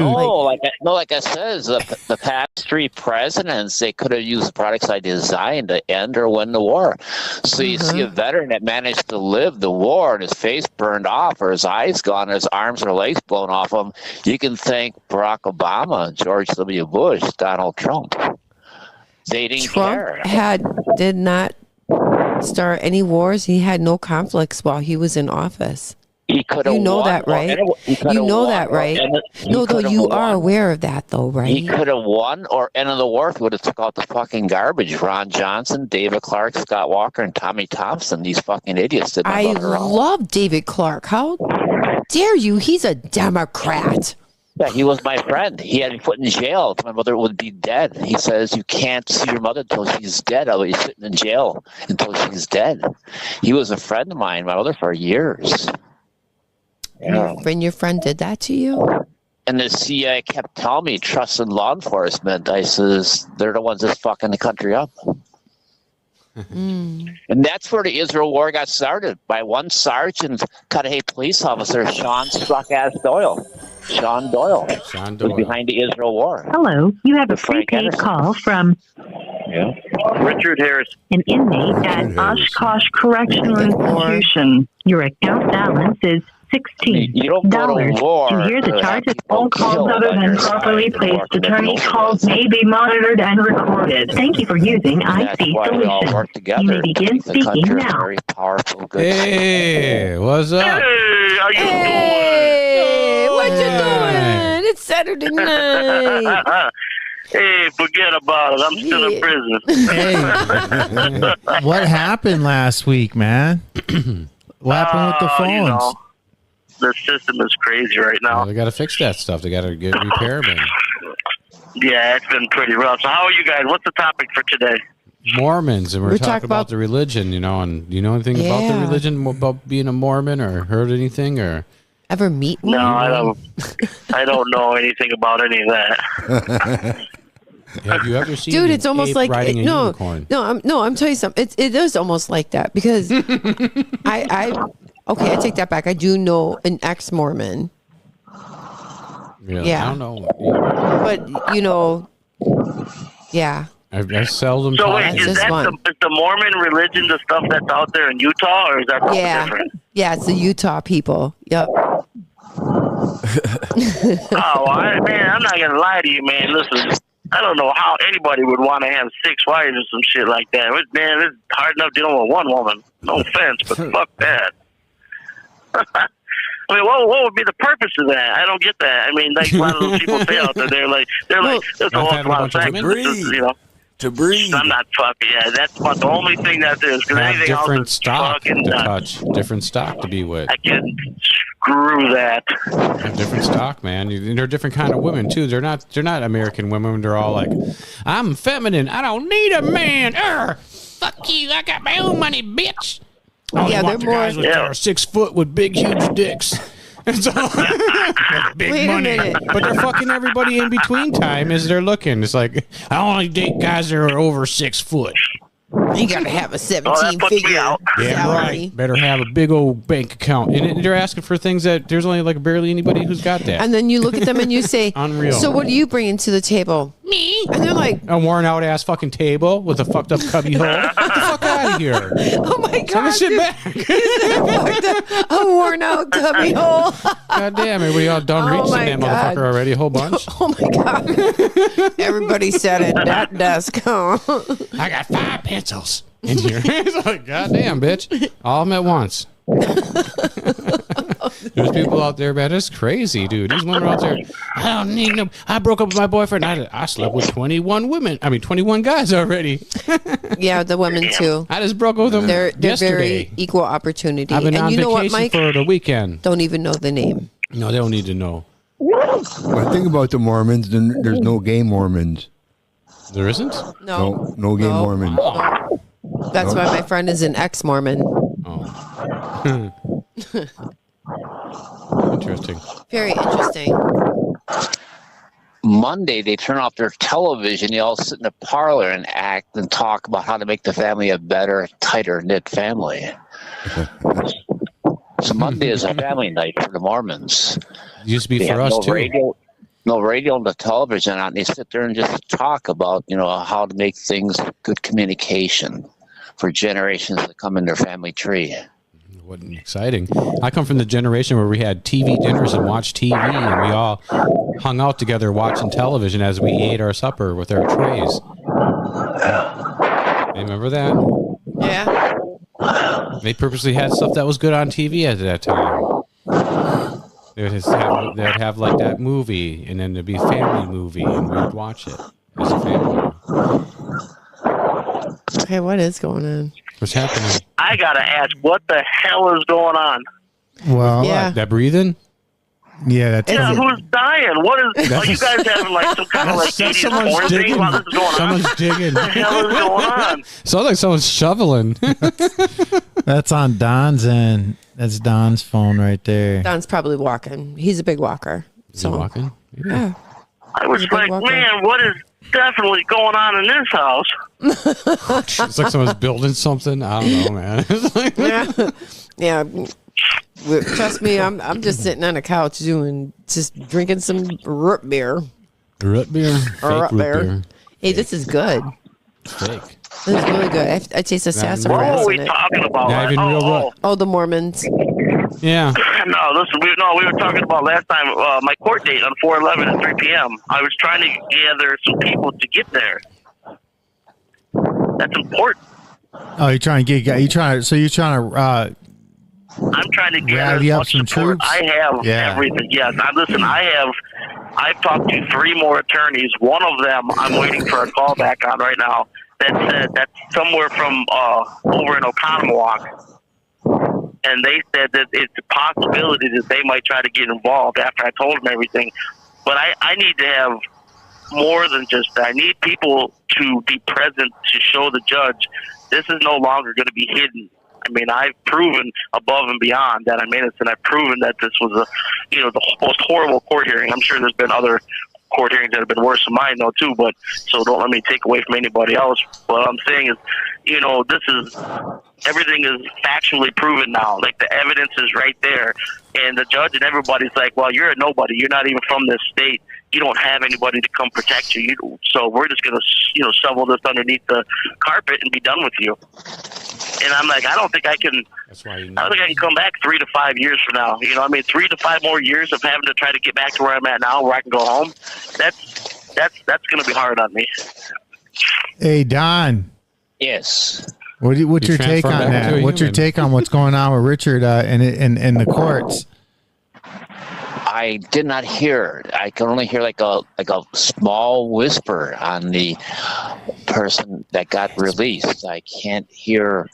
Like I said, the past three presidents, they could have used the products I designed to end or win the war. So you see a veteran that managed to live the war and his face burned off or his eyes gone, or his arms or legs blown off him. You can thank Barack Obama, George W. Bush, Donald Trump. They didn't care. Did not start any wars. He had no conflicts while he was in office. He You know that, right? You know that, right? No, though, you are aware of that, though, right? He could have won, or end of the war if he would have took out the fucking garbage. Ron Johnson, David Clark, Scott Walker, and Tommy Thompson. These fucking idiots did my I mother wrong. love David Clark. How dare you? He's a Democrat. Yeah, he was my friend. He had me put in jail. My mother would be dead. He says, you can't see your mother until she's dead. I'll be sitting in jail until she's dead. He was a friend of mine, my mother, for years. Yeah. When your friend did that to you? And the CIA kept telling me, trust in law enforcement. I says, they're the ones that's fucking the country up. And that's where the Israel war got started by one sergeant, Cudahy police officer, Sean Struck-ass Doyle. Sean Doyle was behind the Israel war. Hello, you have a prepaid call from Richard Harris, an inmate at Oshkosh Correctional Institution. Your account balance is $16. To hear the charges, all calls other than properly placed attorney calls may be monitored and recorded. Thank you for using IC Solutions. You may begin speaking now. Very powerful, good. Hey, what's up? Hey, how you Hey, what you doing? It's Saturday night. Hey, forget about it. I'm still in prison. Hey, what happened last week, man? What happened with the phones? You know, the system is crazy right now. Well, they got to fix that stuff. They got to get repair them. Yeah, it's been pretty rough. So how are you guys? What's the topic for today? Mormons, and we're talking about the religion, you know, and do you know anything about the religion, about being a Mormon, or heard anything, or ever meet one? No, I don't know anything about any of that. Have you ever seen Dude, it's almost like riding a unicorn? I'm telling you something. It is almost like that because I take that back. I do know an ex-Mormon. Really? Yeah. I don't know. But you know, yeah. I seldom. So wait, is the Mormon religion the stuff that's out there in Utah, or is that something different? Yeah, it's the Utah people. Yep. Oh, man, I'm not gonna lie to you, man. Listen, I don't know how anybody would want to have 6 wives or some shit like that. Man, it's hard enough dealing with one woman. No offense, but fuck that. I mean, what would be the purpose of that? I don't get that. I mean, like a lot of those people say out there, they're like, there's a whole lot of things, you know. To breathe. I'm not fucking. Yeah, that's about the only thing that is. Because anything else different is stock to fucking touch, different stock to be with. I can screw that. Different stock, man. They're different kind of women too. They're not American women. They're all like, I'm feminine. I don't need a man. Fuck you. I got my own money, bitch. Yeah, they're more guys with are 6 foot with big, huge dicks. So, big money, but they're fucking everybody in between time as they're looking. It's like, I only date guys that are over 6 foot. You gotta have a 17-figure Yeah, salary. right. Better have a big old bank account. And they're asking for things that there's only like barely anybody who's got that. And then you look at them and you say, Unreal. So what are you bringing to the table? Me. And they're like, a worn out ass fucking table with a fucked up cubby hole. Get the fuck out of here. Oh my God. Sit back. A worn out cubby hole. God damn, everybody all done reaching that motherfucker already, a whole bunch. Oh my God. Everybody sat at that desk. Huh? I got 5 pencils in here. It's like, God damn, bitch. All of them at once. There's people out there, man. It's crazy, dude. These women out there. I don't need no. I broke up with my boyfriend. I slept with 21 guys already. Yeah, the women too. I just broke up with them They're yesterday. very equal opportunity. I've been and on you know vacation what, Mike? for the weekend. Don't even know the name. No, they don't need to know. Well, think about the Mormons. Then there's no gay Mormons. There isn't? No. No gay Mormons. No. That's why my friend is an ex-Mormon. Oh. Interesting. Very interesting. Monday, they turn off their television. They all sit in the parlor and act and talk about how to make the family a better, tighter knit family. So Monday is a family night for the Mormons. It used to be they for have us too. No radio and the television on. They sit there and just talk about, how to make things good communication for generations that come in their family tree. What exciting. I come from the generation where we had TV dinners and watched TV, and we all hung out together watching television as we ate our supper with our trays. Remember that? Yeah. They purposely had stuff that was good on TV at that time. They'd have like that movie, and then there'd be a family movie, and we'd watch it as a family. Okay, what is going on? What's happening? I gotta ask, what the hell is going on? Well, Yeah. That breathing? yeah, that's Yeah, who's dying? What is? Are you guys having like some kind of like 80s porn thing while this is going on? Someone's digging. What the hell is going on? Sounds like someone's shoveling. that's on Don's end. That's Don's phone right there. Don's probably walking. He's a big walker. Is he walking? Yeah. I was like, man, what is definitely going on in this house? It's like someone's building something. I don't know, man. It's like, Yeah. Trust me, I'm just sitting on a couch just drinking some root beer. root beer? Fake Root root beer. beer. Hey, this is good. It's fake. This is really good. I taste the What sassafras were we in it. talking about? Not even real root. Oh, the Mormons. Yeah. No, listen, we were talking about last time my court date on 4/11 at 3 p.m. I was trying to gather some people to get there. That's important. Oh, you're trying to get. You're trying to. I'm trying to gather Rally as up much some support. troops? I have Yeah. everything. Yes, listen. I've talked to 3 more attorneys. One of them I'm waiting for a call back on right now. That's somewhere from over in Oconomowoc. And they said that it's a possibility that they might try to get involved after I told them everything. But I need to have more than just that. I need people to be present to show the judge this is no longer going to be hidden. I mean, I've proven above and beyond that I'm innocent. I've proven that this was the most horrible court hearing. I'm sure there's been other court hearings that have been worse than mine, though, too. But so don't let me take away from anybody else. What I'm saying is, everything is factually proven now. Like, the evidence is right there. And the judge and everybody's like, well, you're a nobody. You're not even from this state. You don't have anybody to come protect you. So we're just going to, shovel this underneath the carpet and be done with you. And I'm like, I don't think I can. That's why I don't think I can come back 3 to 5 years from now. 3 to 5 more years of having to try to get back to where I'm at now, where I can go home. That's going to be hard on me. Hey, Don. Yes. What's your take on that? What's your take on what's going on with Richard in the courts? I did not hear. I can only hear like a small whisper on the person that got released. I can't hear.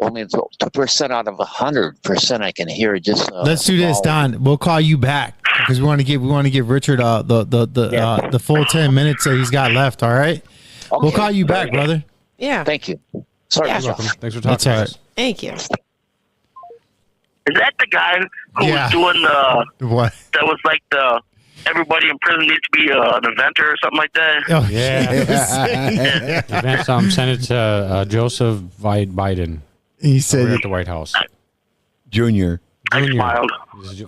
Only 2% out of 100% I can hear. Just let's do this, Don. We'll call you back because we want to give Richard the full 10 minutes that he's got left. All right. Okay. We'll call you back, brother. Yeah. Thank you. Sorry. Yeah. Welcome. Thanks for talking. That's all right. Thank you. Is that the guy who was doing what? That was like everybody in prison needs to be an inventor or something like that? Oh, yeah. Event sent it to Joseph Biden. He said at the White House. Junior. I smiled.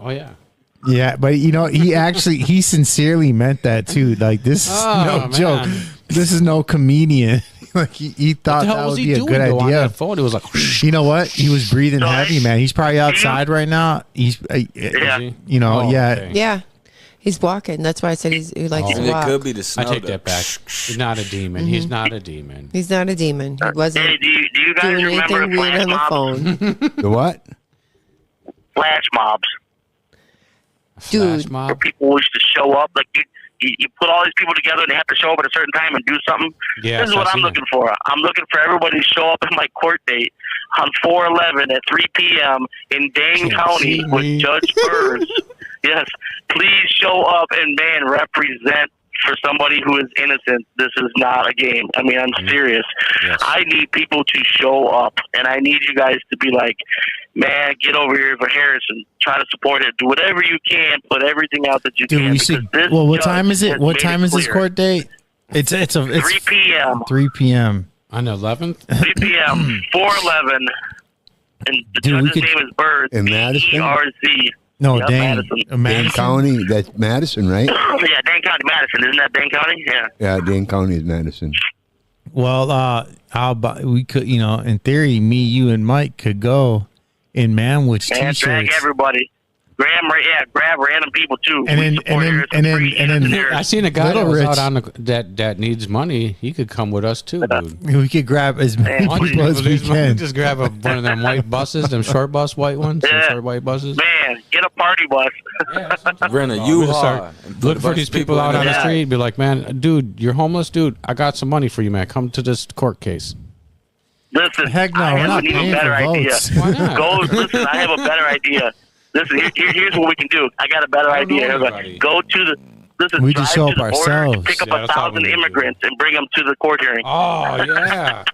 Oh, yeah. Yeah, but he sincerely meant that too. Like, this is no joke. This is no comedian. Like, he thought that would be a good idea. On that phone? It was like, you know what? He was breathing heavy, man. He's probably outside right now. He's, Yeah. He's walking. That's why I said he likes to walk. It could be the snow. I take that back. He's not a demon. He's not a demon. He's not a demon. He wasn't Hey, do you guys doing remember anything weird on the phone. The what? flash mobs? Dude, where people used to show up, like you put all these people together and they have to show up at a certain time and do something. Yeah, this is what I'm looking for. I'm looking for everybody to show up at my court date on 4/11 at 3 p.m. in Dane County with Judge Burrs. Yes, please show up and, man, represent for somebody who is innocent. This is not a game. I mean, I'm serious. Yes. I need people to show up, and I need you guys to be like, man, get over here for Harrison. Try to support it. Do whatever you can. Put everything out that you can. We should, well, what time is it? What time is this court date? It's 3 p.m. 3 p.m. on the 11th. 3 p.m. 4/11, and the judge's name is Bird. In Madison. BRZ. No, yep, Dane. Dane County. That's Madison, right? Yeah, Dane County, Madison. Isn't that Dane County? Yeah. Yeah, Dane County is Madison. Well, we could, in theory, me, you, and Mike could go in Manwich t-shirts. Drag everybody. grab random people too. And then I seen a guy Little that was Rich. out on that needs money. He could come with us too, dude. We could grab as many people as we can. Just grab one of them white buses, them short bus white ones, them short white buses. Man, get a party bus. Rent a We'll U-Haul. start looking for these people out on the street. Be like, man, dude, you're homeless, dude. I got some money for you, man. Come to this court case. Listen, Heck no, I we're have not an even paying better for idea. votes. Why not? Listen, I have a better idea. Listen, here's what we can do. I got a better idea. Go to the We just show drive to up the border, ourselves. pick up Yeah, that's all 1,000 we need to do. immigrants and bring them to the court hearing. Oh yeah,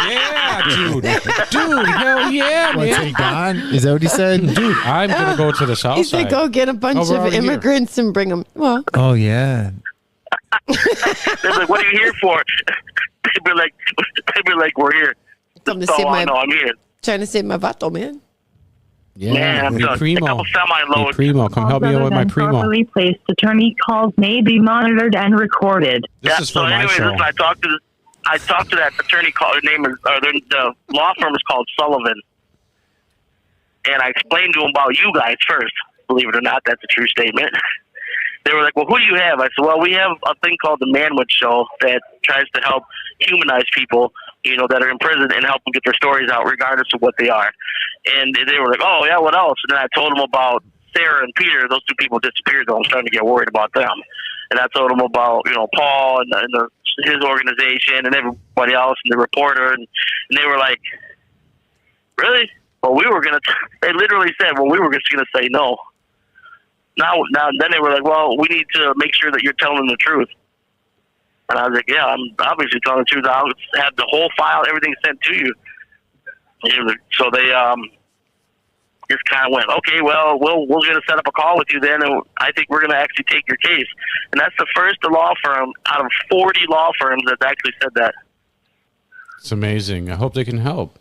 yeah, dude, hell yeah, What's man. he gone? Is that what he said? Dude, I'm gonna go to the south He side. said, "Go get a bunch Oh, we're of already here. immigrants and bring them." Well, Oh yeah. They're like, "What are you here for?" They'd be like, "We're here." come to That's save all I my, know. I'm here. trying to save my vato, man. Yeah, I'm hey, done. A Primo. couple semi-loads. Hey, Primo, come help me out with my Primo. Properly placed attorney calls may be monitored and recorded. This is for so my anyways, show. listen, I talked to that attorney. Her name is, the law firm is called Sullivan, and I explained to him about you guys first. Believe it or not, that's a true statement. They were like, "Well, who do you have?" I said, "Well, we have a thing called the Manwich Show that tries to help humanize people, that are in prison and help them get their stories out, regardless of what they are." And they were like, "Oh yeah, what else?" And then I told them about Sarah and Peter. Those two people disappeared, though. I'm starting to get worried about them. And I told them about Paul and his organization and everybody else and the reporter, and they were like, "Really?" Well, they literally said, "Well, we were just gonna say no." Now, then they were like, "Well, we need to make sure that you're telling the truth." And I was like, "Yeah, I'm obviously telling the truth. I'll have the whole file, everything sent to you." So they just kind of went, "Okay, well, we're going to set up a call with you then, and I think we're going to actually take your case." And that's the first law firm out of 40 law firms that's actually said that. It's amazing. I hope they can help.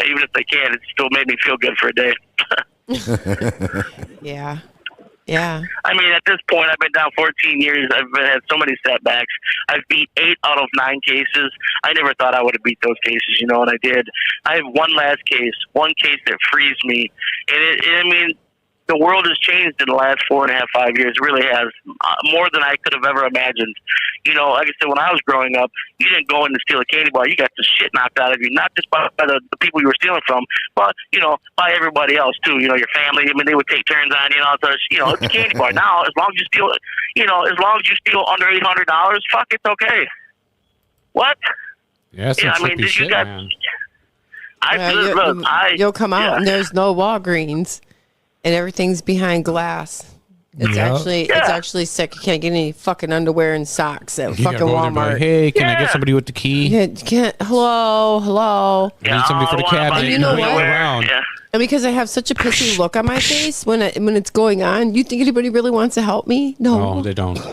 Even if they can't, it still made me feel good for a day. Yeah. Yeah. I mean, at this point, I've been down 14 years. I've had so many setbacks. I've beat 8 out of 9 cases. I never thought I would have beat those cases, and I did. I have one last case, one case that frees me. And the world has changed in the last 4.5, 5 years. It really has, more than I could have ever imagined. Like I said, when I was growing up, you didn't go in to steal a candy bar. You got the shit knocked out of you, not just by the people you were stealing from, but, by everybody else, too. Your family, they would take turns on you and all that. It's a candy bar. Now, as long as you steal under $800, fuck, it's okay. What? Yeah, that's some trippy shit, man. You'll come out and there's no Walgreens and everything's behind glass. It's actually sick. You can't get any fucking underwear and socks at fucking Walmart. Like, hey, can I get somebody with the key? You can't. Hello. I need somebody for the cabinet. And you know what? Around. Yeah. And because I have such a pissy look on my face when it's going on, you think anybody really wants to help me? No, they don't. They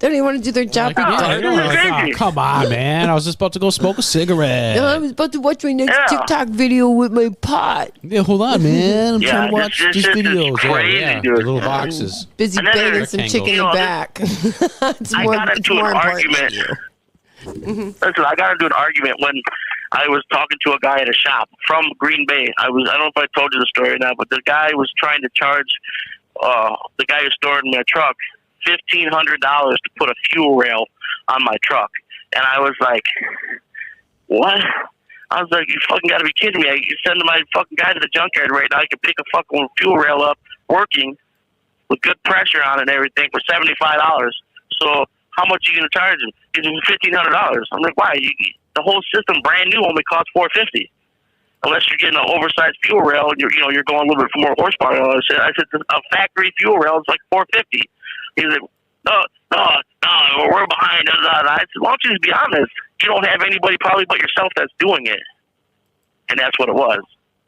don't even want to do their job. Come on, man! I was just about to go smoke a cigarette. I was about to watch my next TikTok video with my pot. Yeah, hold on, man. I'm trying to watch this these is videos. crazy, Yeah, dude. little boxes. Busy banging some chicken in the back. I got into an argument. Listen, I got into an argument when I was talking to a guy at a shop from Green Bay. I don't know if I told you the story or not, but the guy was trying to charge the guy who stored my truck $1,500 to put a fuel rail on my truck. And I was like, what? I was like, you fucking got to be kidding me. I can send my fucking guy to the junkyard right now. I can pick a fucking fuel rail up working with good pressure on it and everything for $75. So how much are you going to charge him? He's $1,500. I'm like, why? The whole system, brand new, only costs $450. Unless you're getting an oversized fuel rail and you're going a little bit for more horsepower. I said a factory fuel rail is like $450. He's like, no, we're behind. I said, why don't you just be honest? You don't have anybody probably but yourself that's doing it. And that's what it was.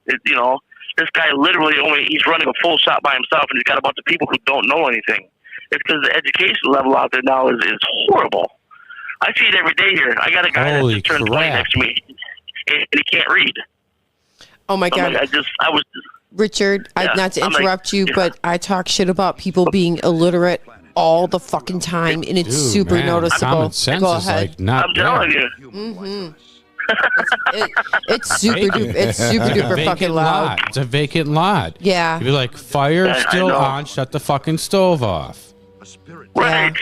This guy literally he's running a full shop by himself, and he's got a bunch of people who don't know anything. It's because the education level out there now is horrible. I see it every day here. I got a guy that just turned 20 next to me, and he can't read. Oh my God! Richard, not to interrupt you, but I talk shit about people being illiterate all the fucking time, and it's super noticeable. Common sense Go is ahead. like not I'm telling you. Mm-hmm. It's super duper. It's super duper fucking loud. Lot. It's a vacant lot. Yeah. You'd be like, fire still on. Shut the fucking stove off. Right.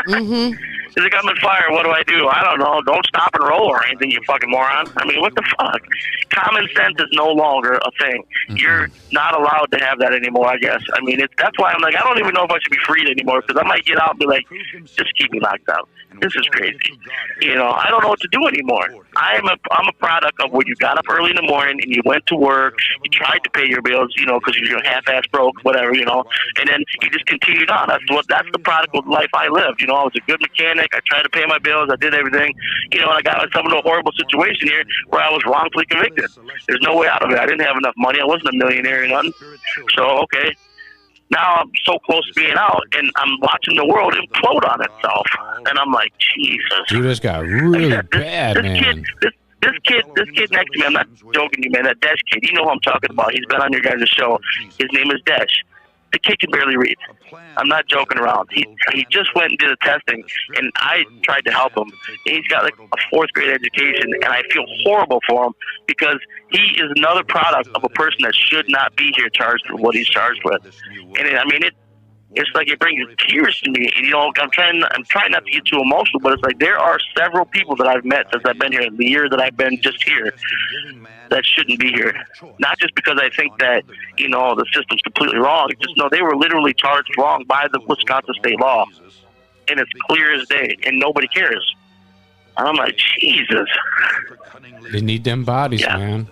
Mm-hmm. Is it coming fire? What do I do? I don't know. Don't stop and roll or anything, you fucking moron. I mean, what the fuck? Common sense is no longer a thing. Mm-hmm. You're not allowed to have that anymore, I guess. I mean, that's why I'm like, I don't even know if I should be freed anymore, because I might get out and be like, just keep me locked up. This is crazy. You know, I don't know what to do anymore. I'm a product of when you got up early in the morning and you went to work, you tried to pay your bills, you know, because you're half-ass broke, whatever, you know, and then you just continued on. That's the product of the life I lived. You know, I was a good mechanic. I tried to pay my bills. I did everything. You know, and I got myself into a horrible situation here where I was wrongfully convicted. There's no way out of it. I didn't have enough money. I wasn't a millionaire or nothing. So, okay. Now I'm so close to being out, and I'm watching the world implode on itself. And I'm like, Jesus. Dude, this got really bad, man. This kid next to me, I'm not joking you, man, that Desh kid, you know who I'm talking about. He's been on your guys' show. His name is Desh. The kid can barely read. I'm not joking around. He just went and did a testing, and I tried to help him. He's got like a fourth grade education, and I feel horrible for him because he is another product of a person that should not be here charged with what he's charged with. And it's like it brings tears to me. And, you know, I'm trying not to get too emotional, but it's like there are several people that I've met since I've been here, the year that I've been just here, that shouldn't be here. Not just because I think that, you know, the system's completely wrong. It's just, no, they were literally charged wrong by the Wisconsin state law. And it's clear as day, and nobody cares. And I'm like, Jesus. They need them bodies, man.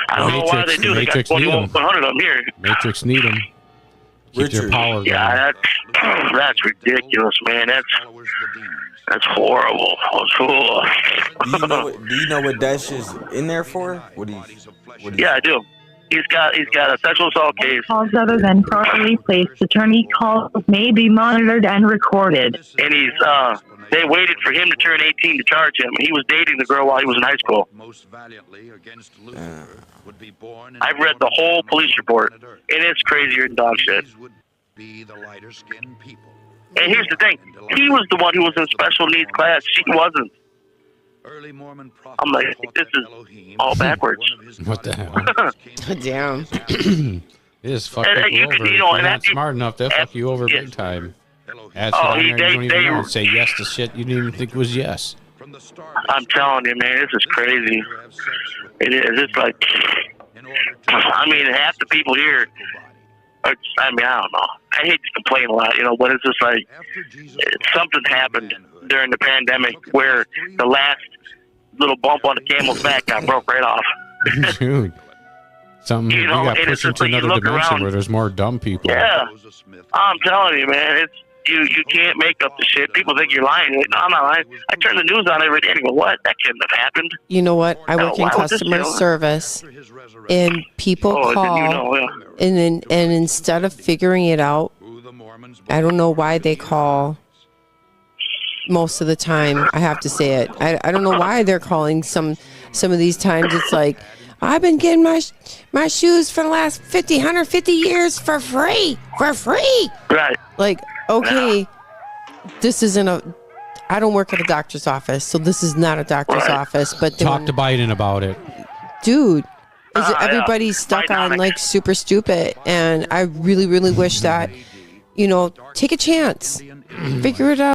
I don't know why they do. They got 2,100 of them here. Matrix need them. Keep their power going. Yeah, that's ridiculous, man. That's horrible. Do you know what Dash is in there for? Yeah, I do. He's got a sexual assault case. Calls other than properly placed attorney calls may be monitored and recorded. And they waited for him to turn 18 to charge him. He was dating the girl while he was in high school. I've read the whole police report, and it's crazier than dog shit. And here's the thing. He was the one who was in special needs class. She wasn't. I'm like, this is all backwards. What the hell? Damn. It is fucking over. You know, not smart enough to fuck you over big time. You don't even know. Say yes to shit you didn't even think was yes. I'm telling you, man, this is crazy. It is. It's like, I mean, half the people here, I don't know. I hate to complain a lot, you know, but it's just like something happened during the pandemic where the last little bump on the camel's back got broke right off. Dude. Something, you got pushed into another dimension where there's more dumb people. Yeah. I'm telling you, man, it's you can't make up the shit. People think you're lying. Like, no, I'm not lying. I turn the news on every day and go, what? That couldn't have happened. You know what? I work in customer service, and people call, and instead of figuring it out, I don't know why they call. Most of the time, I have to say it. I don't know why they're calling some of these times. It's like, I've been getting my shoes for the last 150 years for free. Right. Like, okay, this isn't I don't work at a doctor's office, so this is not a doctor's office. But talk to Biden about it, dude. Everybody's stuck on like super stupid, and I really, really wish that, you know, take a chance, figure it out.